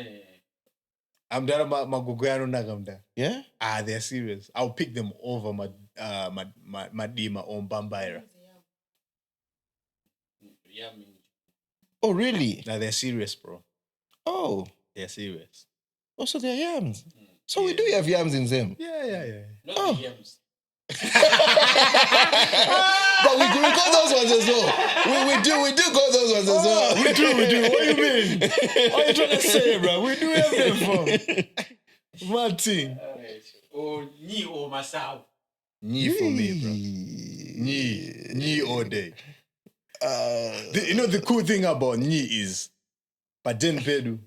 I'm there Magogoya no naga. Yeah? They're serious. I'll pick them over Madima or Bambaira. Oh, really? Nah, they're serious, bro. Oh. They're serious. Oh, so they're yams. So we do have yams in Zim. Yeah. Not yams. But we got those ones as well. We do got those ones as well. We do. What do you mean? What are you trying to say, bro? We do have them from. Martin. Or Ni or Masau. Ni for me, bro. Ni all day. The cool thing about Ni is Paten Pedu,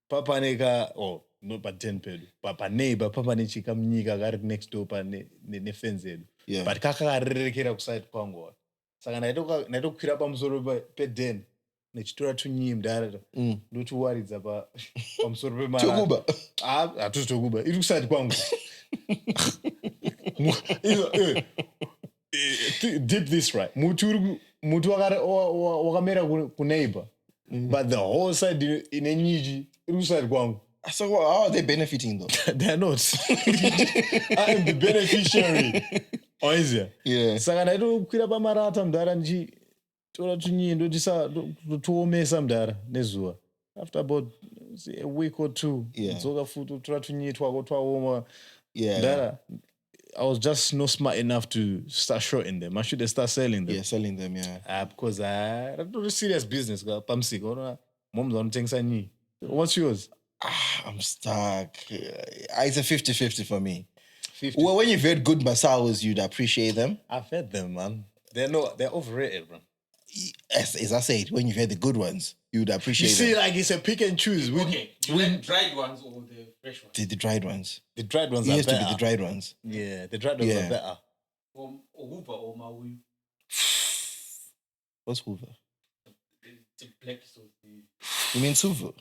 Papa Nega, or not Paten Pedu, Papa neighbor, Papa Nichika Mniga got next door, ne fence. Yeah. But Kaka Rekira outside Congo. So I don't care about Mzoroba Peden. Nechitora to nyim dara. Don't worry about Mzoroba Mara. Toguba. Just Toguba. It looks like Congo. Dip this right. Mutu wakamera kuneighbor. But the whole side in Eniji, it looks like Guang. So how are they benefiting though? They're not. I am the beneficiary. Oh, is it? Yeah. Saka don't quit about Marata Mdara Nji. Tola Tunyi, to me some dara, Nezua. After about a week or two, Zoga food to try to need to go to a woman. Yeah. Dara. I was just not smart enough to start shorting them. I should have started selling them. Yeah, selling them, yeah. Because I do serious business. Mom's on things I need. What's yours? I'm stuck. It's a 50-50 for me. 50. Well, when you've had good Masaus, you'd appreciate them. I've had them, man. They're overrated, bro. As I said, when you've had the good ones, you'd appreciate them. You see, like it's a pick and choose. Okay, do you like dried ones or the fresh ones? The dried ones. The dried ones are better. It used to be the dried ones. Yeah, the dried ones are better. Or Hoover or Maui. What's Hoover? The black sauce. You mean Suvu?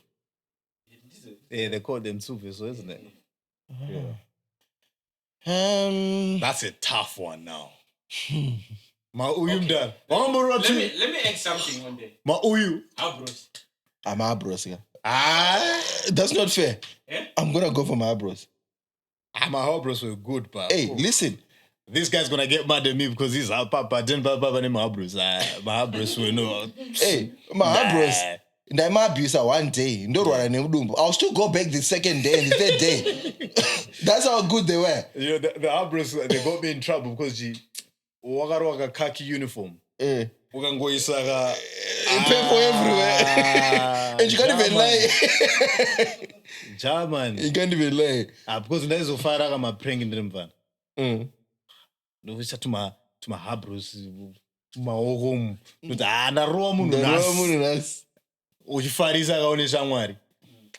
Yeah, they call them Suvu, so isn't it? Yeah. That's a tough one now. Let me add something one day. Abros. I'm Abros, yeah. That's not fair. Eh? I'm gonna go for my Abros. My Abros were good, but hey, listen. This guy's gonna get mad at me because he's our papa. Then papa name Abros. My Abros were no. Hey, my Abros. I might abuse one day. I'll still go back the second day and the third day. That's how good they were. You know, the Abros, they got me in trouble because waka khaki uniform. Ukangoisaga purple everywhere. And you can't even lie. German. You can't even lie. Because there's a fire I'm praying in the mvan. No, we to my Abros, to my home. Na romu nas. Uchifarisa kaonesha Mwari.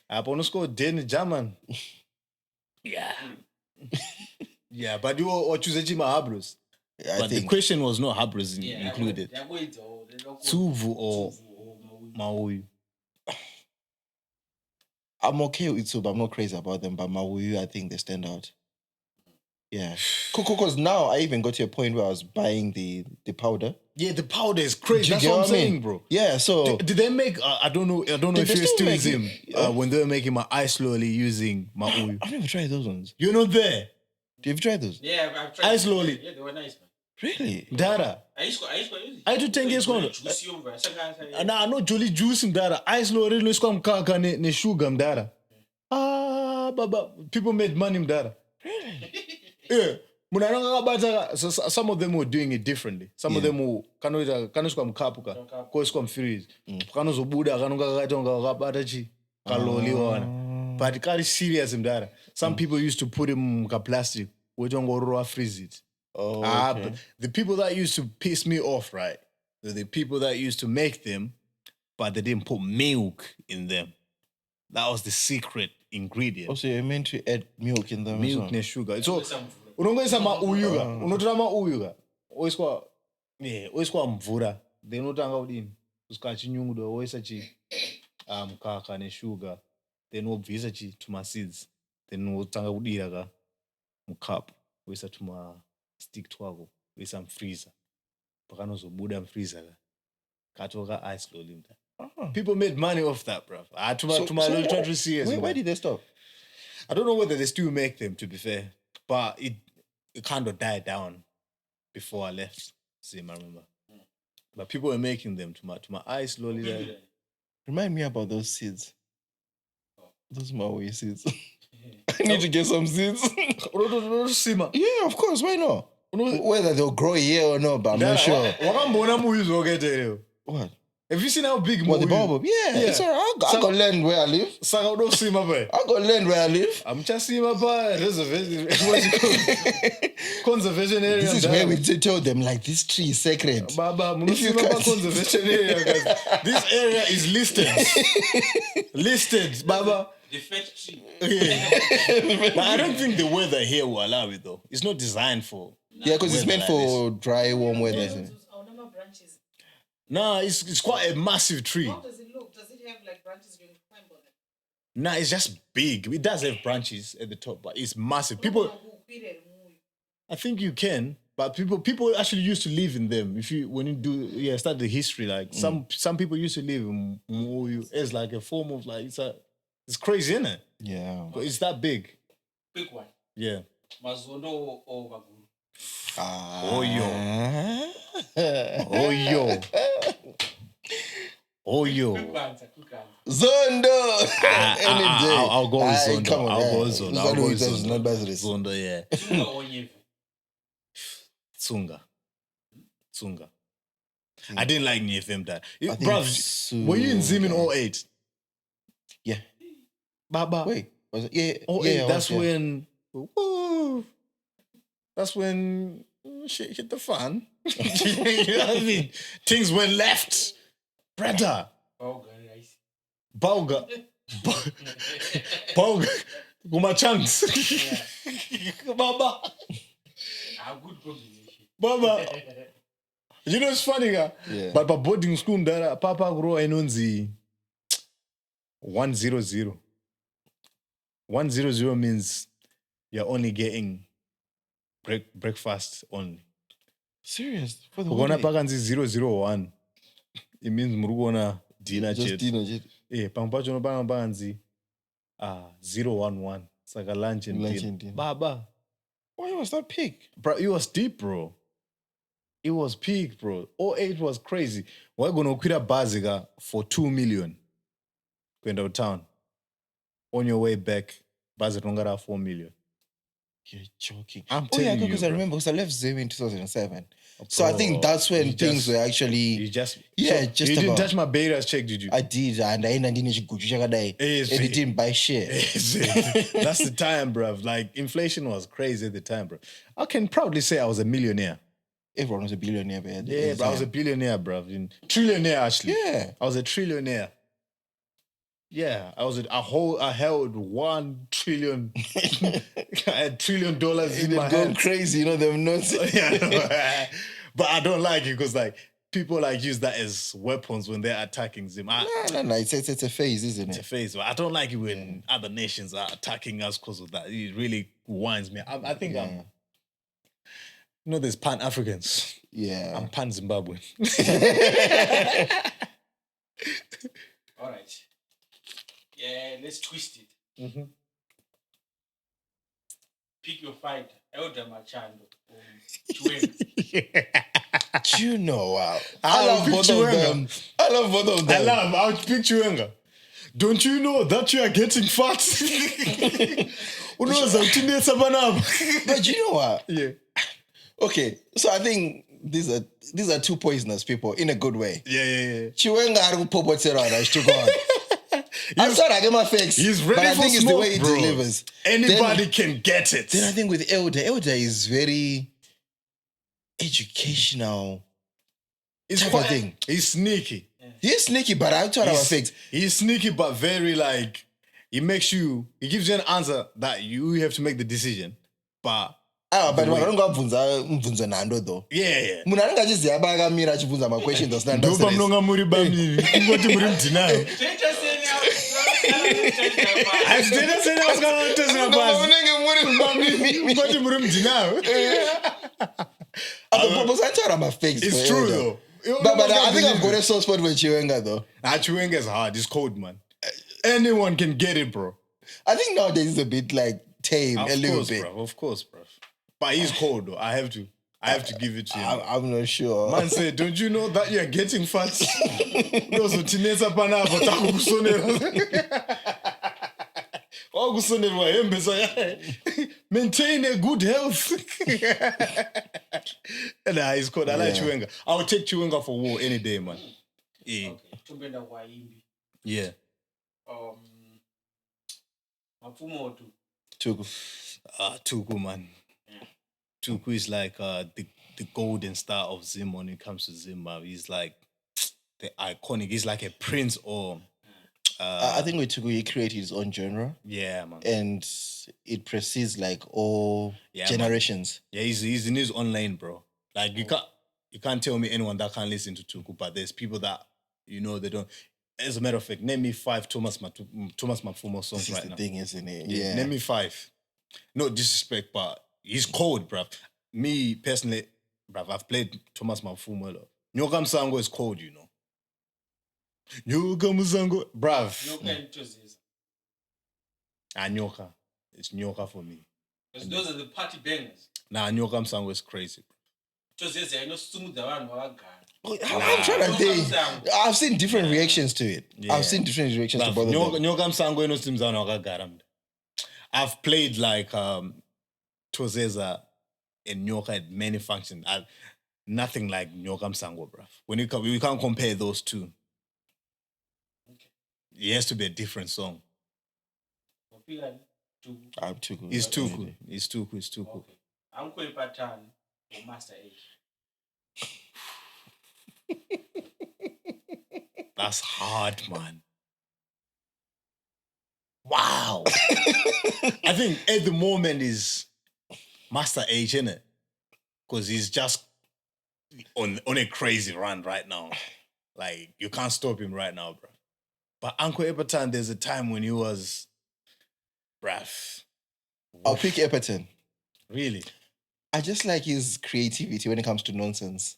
Apo unosco den German. Yeah, but you or choose my Abros. But the question was not Habros included. Tsuvu or Maui. I'm okay with Tsuvu. I'm not crazy about them, but Maui, I think they stand out. Yeah. Because now I even got to a point where I was buying the powder. Yeah, the powder is crazy. That's what I'm saying, bro. Yeah, so... Did they make... I don't know if you're still using when they were making my ice slowly using Maui. I've never tried those ones. You're not there? Have you tried those? Yeah, I've tried. Ice slowly. Yeah, they were nice, man. Really? Dara. I used to use it. I do 10 years ago. Nah, no jolly juice Dara. Ice slowly no squam kaka ne sugar Dara. Baba, people made money Dara. Really? Yeah. Some of them were doing it differently. Some of them were kanuskam kapuka, koskam freeze. Kanuzo Buddha, kanuga batachi, kaloli one. But it's serious Dara. Some people used to put him in plastic. We don't go raw freeze it. Oh, okay. But the people that used to piss me off, right? The people that used to make them, but they didn't put milk in them. That was the secret ingredient. Oh, so you're meant to add milk in them Milk as well? and sugar. So, unongeza mauyuga. Unotora mauyuga. Oiswa mvura. Then unotanga udini. Uska chinyungudo. Oisa chi mkaka ne sugar. Then obvisa chi tuma seeds. Then utanga udira ka mcup. Oisa tuma stick twako. Oisa mfreezer. Pakanozo buda mfreezer ka. Katoka ice slowly. People made money off that, bro. Why did they stop? I don't know whether they still make them, to be fair, but it kind of died down before I left Zim, I remember. But people were making them to my eyes slowly. Remind me about those seeds. Those Maui seeds. I need to get some seeds. Yeah, of course. Why not? Whether they'll grow here or not, but I'm not sure. What? Have you seen how big the baobab? Yeah. It's all right. I got land where I live. I got land where I live. I'm just seeing my reservation. Conservation area. This is where we tell them, like, this tree is sacred. If you conservation area, this area is listed. Listed, Baba. The fat tree. Yeah. But I don't think the weather here will allow it, though. It's not designed for. Yeah, because it's meant for dry, warm weather. Branches. Nah, it's quite a massive tree. How does it look? Does it have like branches you can climb on it? Nah, it's just big. It does have branches at the top, but it's massive. People, I think you can, but people actually used to live in them. Start the history, like some people used to live in Muyu as like a form of like it's crazy, isn't it? Yeah, but it's that big. Big one. Yeah. Mazono or Bagulu. Oh yo. Zondo. Any day. I'll go with Zondo. Come on, I'll go with Zondo. Zondo, yeah. Tsunga. I didn't like Nyefem that. Bruv, were you in Zim in 08? Yeah. Baba. Wait. Was it? Yeah. 08, that's when... Woo, that's when shit hit the fan. You know what I mean? Things went left. Brother. Bauga. Bauga. Guma chunks. Baba. Baba. You know it's funny, guy. Yeah. But boarding school, Papa grow enonzi 100. 100 means you're only getting breakfast only. Serious? For the whole day? Pakanzi 001. It means murugona dinner just jet. Dinner jet. Yeah, pampacho no pakanzi 011. It's like a lunch and dinner. Baba. Why was that peak? Bro, it was deep, bro. It was peak, bro. 08 was crazy. We're gonna quit a baziga for 2 million. Going downtown. On your way back, Bazirongara 4 million. You're joking. I'm telling you, because I remember, because I left Zim in 2007. So I think that's when things were actually... You didn't touch my betas check, did you? I did, and I didn't buy shit. That's the time, bruv. Like, inflation was crazy at the time, bro. I can proudly say I was a millionaire. Everyone was a billionaire, man. Yeah, but I was a billionaire, bruv. Trillionaire, actually. Yeah. I was a trillionaire. Yeah, I held $1 trillion. I had $1 trillion in my hand. Crazy, you know, them notes. Yeah, but I don't like it because like people like use that as weapons when they're attacking Zim. No. It's a phase, isn't it? It's a phase. But I don't like it when other nations are attacking us because of that. It really winds me. I think I'm. You know, there's Pan-Africans. Yeah. I'm Pan-Zimbabwean. All right. Yeah, let's twist it. Mm-hmm. Pick your fight. Elder Machando. Do you know, wow. I love both of them. I'll pick Chiwenga. Don't you know that you are getting fat? But you know what? Yeah. Okay, so I think these are two poisonous people in a good way. Yeah. Chiwenga is too gone. I'm sorry, I get my fix. He's ready but I for think smoke, it's the way he bro. delivers. Anybody can get it. Then I think with Elder is very educational It's type quite of thing. He's sneaky. He's sneaky, but I'm talking about fix. He's sneaky, but very like he gives you an answer that you have to make the decision. But but I don't go mvunza nando though. Yeah. Munhu anenge achiziva akamira achibvunza ma-questions asina ndopamunonga muri bamiri kungoti muri mudhinayo ungoti muri mudhinayo. It's true though. But I think I've got a soft spot with Chiwenga though. Chiwenga is hard. It's cold, man. Anyone can get it, bro. I think nowadays it's a bit like tame, a little bit. Of course, bro. But he's cold though. I have to give it to him. I'm not sure. Man said, don't you know that you're getting fat? Maintain a good health. Nah, it's cold. I like Chiwenga. I would take Chiwenga for war any day, man. Yeah. Okay. Yeah. Tuku. Tuku, man. Yeah. Tuku is like the golden star of Zim when it comes to Zimbabwe. He's like the iconic. He's like a prince or... I think with Tuku, he created his own genre. Yeah, man. And it precedes like all generations. Man. Yeah, he's in his own lane, bro. Like you can't tell me anyone that can't listen to Tuku, but there's people that they don't. As a matter of fact, name me 5 Thomas Mafero songs right now. This is the thing, isn't it? Yeah. Name me 5. No disrespect, but he's cold, bruv. Me personally, bruv, I've played Thomas Mafero a lot. Nyoka Msango is cold, you know. Nyoka Msango, bruv. Nyoka. It's Nyoka for me. Because those are the party bangers. Nah, Nyoka Msango is crazy. I'm trying to think. I've seen different reactions to it. Yeah. I've seen different reactions to both of them. Nyoka Msango no simzana wakagara. I've played like Tozeza and Nyoka at many functions. Nothing like Nyoka Msango, bruv. We can't compare those two. Okay. It has to be a different song. I'm too good. It's too good. It's too good. Okay. I'm going to pattern for Master H. That's hard, man. Wow. I think at the moment is Master H, innit? Because he's just on a crazy run right now. Like, you can't stop him right now, bro. But Uncle Epperton, there's a time when he was, bruv. I'll pick Epperton. Really? I just like his creativity when it comes to nonsense.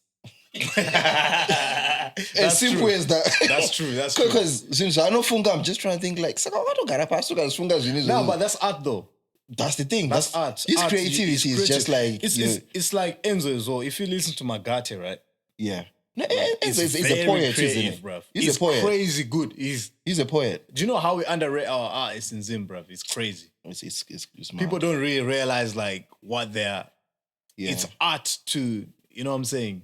As simple as that. That's true. That's true. Because since I know Funga, I'm just trying to think like, no, but that's art though. That's the thing. That's art. His creativity is just like it's like Enzo as well. If you listen to Magate, right? Yeah. No, Enzo is a poet, creative, isn't it? Bruv. He's a poet. Crazy good. He's a poet. Do you know how we underrate our artists in Zim, bruv? It's crazy. It's people don't really realize like what they're. Yeah. It's art to, you know what I'm saying,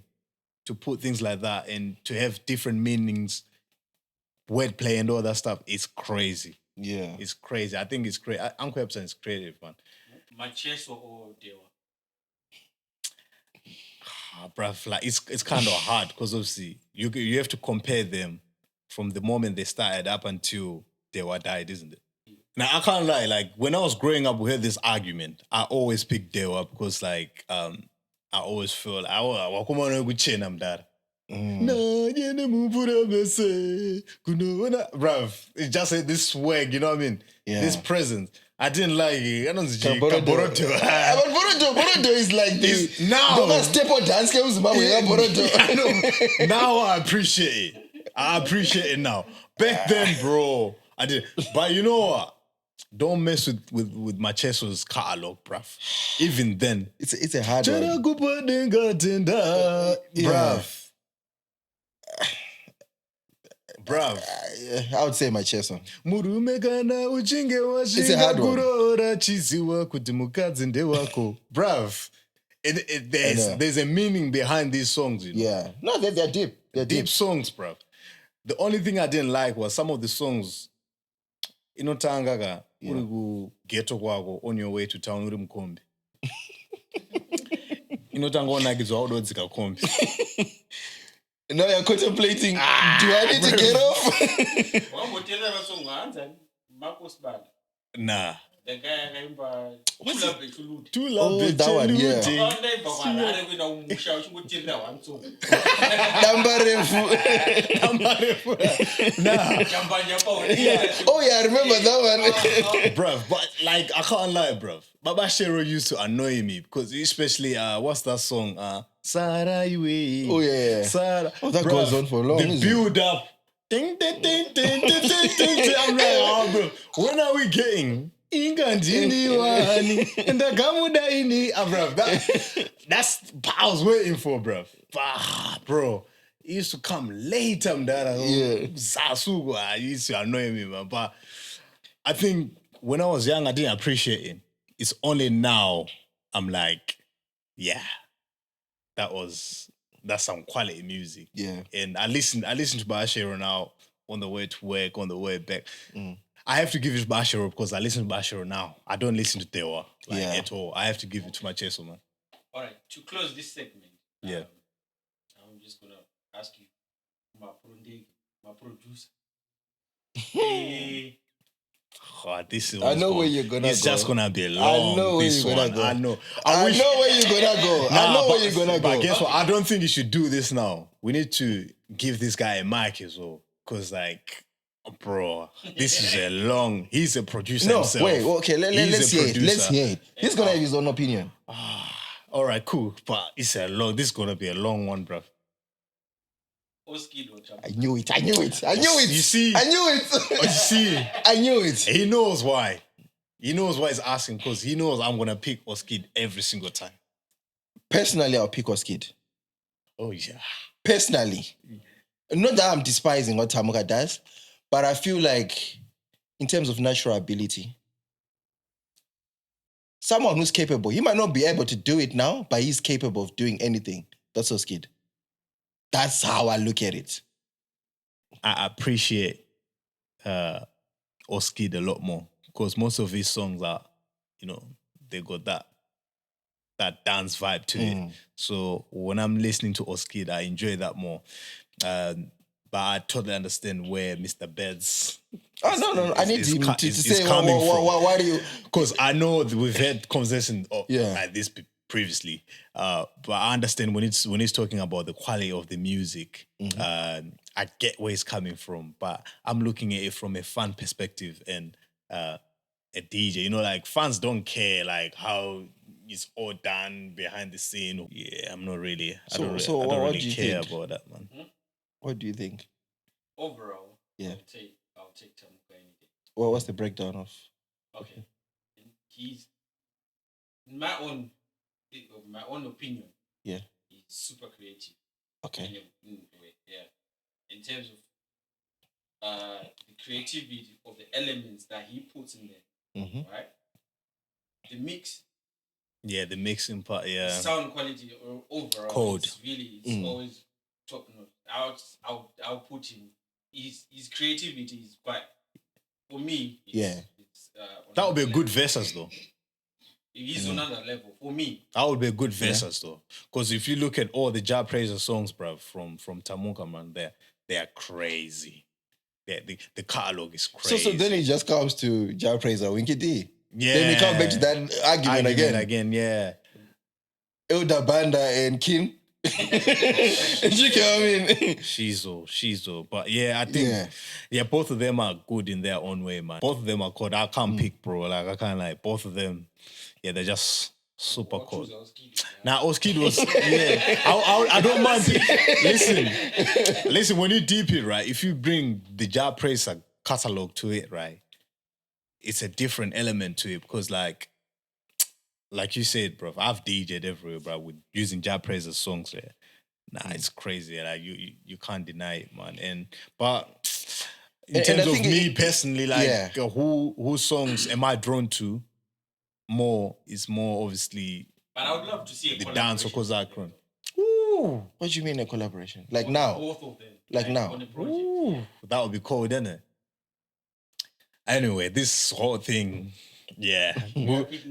to put things like that and to have different meanings, wordplay and all that stuff. It's crazy. Yeah. It's crazy. I think it's crazy. Uncle Epson is creative, man. Macheso or Dewa? Bruv, like it's kind of hard because obviously you have to compare them from the moment they started up until Dewa died, isn't it? Now, I can't lie, like, when I was growing up, we had this argument. I always picked Dewa because, like, I always feel like, bruv, it just had this swag, you know what I mean? Yeah. This presence. I didn't like it. I don't see Boroto. Boroto is like this. Now. Don't step on dance. I know. Now I appreciate it. I appreciate it now. Back then, bro, I did. But you know what? Don't mess with Macheso's catalog, bruv. Even then. It's a hard one. Bruv. I would say Macheso. It's a hard one. Bruv. There's a meaning behind these songs, you know? Yeah. No, they're deep. They're deep songs, bruv. The only thing I didn't like was some of the songs. Inotangaga uri ghetto kwako on your way to town uri mukombe. You know, Tango Nagis are all those comps. Now you're contemplating, do I need to get off? Nah. The guy What's Too love, that one, yeah. Oh yeah, I remember that one. Bruv, but like, I can't lie, bruv. Baba Shero used to annoy me because especially, what's that song? Sarah Iwe. Oh yeah. Sarah. Oh, that goes on for long, The isn't build up. Ding, ding, ding, ding, ding, ding, ding. I'm like, oh, bro, when are we getting? Ingandini wani and the gamuda ini, bruv. That's what I was waiting for, bruv. Bro, he used to come later, Zasugu, he used to annoy me, man. But I think when I was young, I didn't appreciate it. It's only now I'm like, yeah, that's some quality music. Yeah. And I listen to Bashiro now on the way to work, on the way back. I have to give it to Bashiro because I listen to Bashiro now. I don't listen to Tewa at all. I have to give it to my Cheso, man. All right, to close this segment, I'm just going to ask you, my producer. This is I know where you're gonna go. It's just gonna be long. I know where you're gonna go. I know. I know where you're gonna go. I know where you're gonna go. But guess what? I don't think you should do this now. We need to give this guy a mic as well. Because, like, bro, this is he's a producer himself. Wait, okay, let's hear it. Let's hear it. He's gonna have his own opinion. All right, cool. But this is gonna be a long one, bro. I knew it. You see? I knew it. You see? I knew it. He knows why. He knows why he's asking because he knows I'm gonna pick Oskid every single time. Personally, I'll pick Oskid. Oh yeah. Personally. Not that I'm despising what Tamuka does, but I feel like in terms of natural ability, someone who's capable, he might not be able to do it now, but he's capable of doing anything. That's Oskid. That's how I look at it. I appreciate Oskid a lot more because most of his songs are, they got that dance vibe to it. So when I'm listening to Oskid, I enjoy that more. But I totally understand where Mr. Beds. Oh no! I need him to say why do you? Because I know we've had conversations like this previously, but I understand when he's talking about the quality of the music. I get where he's coming from, but I'm looking at it from a fan perspective and a DJ. Like fans don't care like how it's all done behind the scene. Yeah, I'm not really. I don't really care about that, man. What do you think? Overall, yeah, I'll take Tamuka any day. Well, what's the breakdown of? Okay, he's in my own opinion. Yeah, he's super creative. Okay. In a way, yeah. In terms of the creativity of the elements that he puts in there, right? The mix. Yeah, the mixing part. Yeah. The sound quality overall. Code. It's always top notch. I'll put him. His creativity is quite, for me. It's, that would be a good versus though. He's on another level for me. That would be a good versus though, because if you look at all the Jah Praiser songs, bro, from Tamuka, man, they are crazy. The catalog is crazy. So then it just comes to Jah Praiser, Winky D. Yeah. Then we come back to that argument again. Yeah. Elder Banda and Kim. You know what I mean? Shizo. But yeah, I think both of them are good in their own way, man. Both of them are cold. I can't pick, bro. Like I can't like both of them. Yeah, they're just super cold. Now Oskid was I don't mind. Listen, when you deep it, right? If you bring the Jah Praiser catalog to it, right? It's a different element to it because like you said, bro, I've DJed everywhere, bro, with using Jah Praiser songs there. Nah, it's crazy. Like you can't deny it, man. But in terms of me personally, like who songs am I drawn to more is more obviously. But I would love to see the dance of Kozakron. Ooh, what do you mean a collaboration? Like now? Both of them. Like now? On a project. Ooh, that would be cool, isn't it? Anyway, this whole thing Yeah.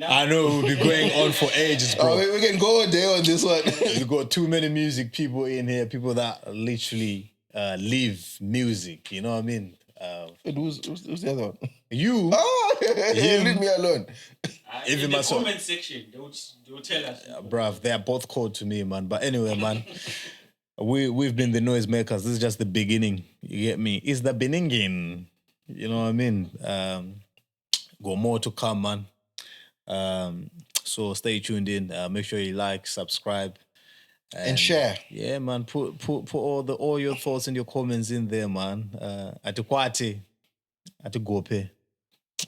I know we'll be going on for ages, bro. We can go there on this one. We've got too many music people in here, people that literally live music, you know what I mean? Who's the other one? You. Oh, leave me alone. In the comment section, they'll tell us. Bruv, they are both cold to me, man. But anyway, man, we've been the noisemakers. This is just the beginning. You get me? It's the beginning. You know what I mean? Got more to come, man. So stay tuned in. Make sure you like, subscribe, and share. Yeah, man. Put all your thoughts and your comments in there, man. Atukwati, atugope.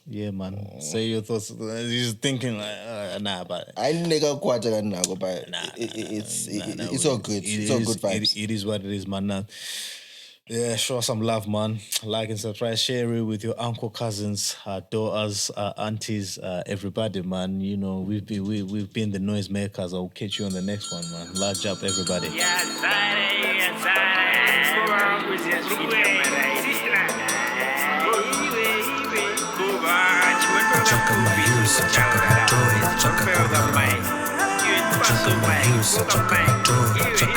Yeah, man. Say your thoughts. You're just thinking like, nah, but I nigga quite but it's all good. It's all good vibes. It is what it is, man. Nah. Yeah, show some love, man. Like and subscribe, share it with your uncle, cousins, daughters, aunties, everybody, man. You know, we've been the noisemakers. I'll catch you on the next one, man. Large up, everybody. Choca Mahiusa, choca control, choca control. Choca Mahiusa, choca control, choca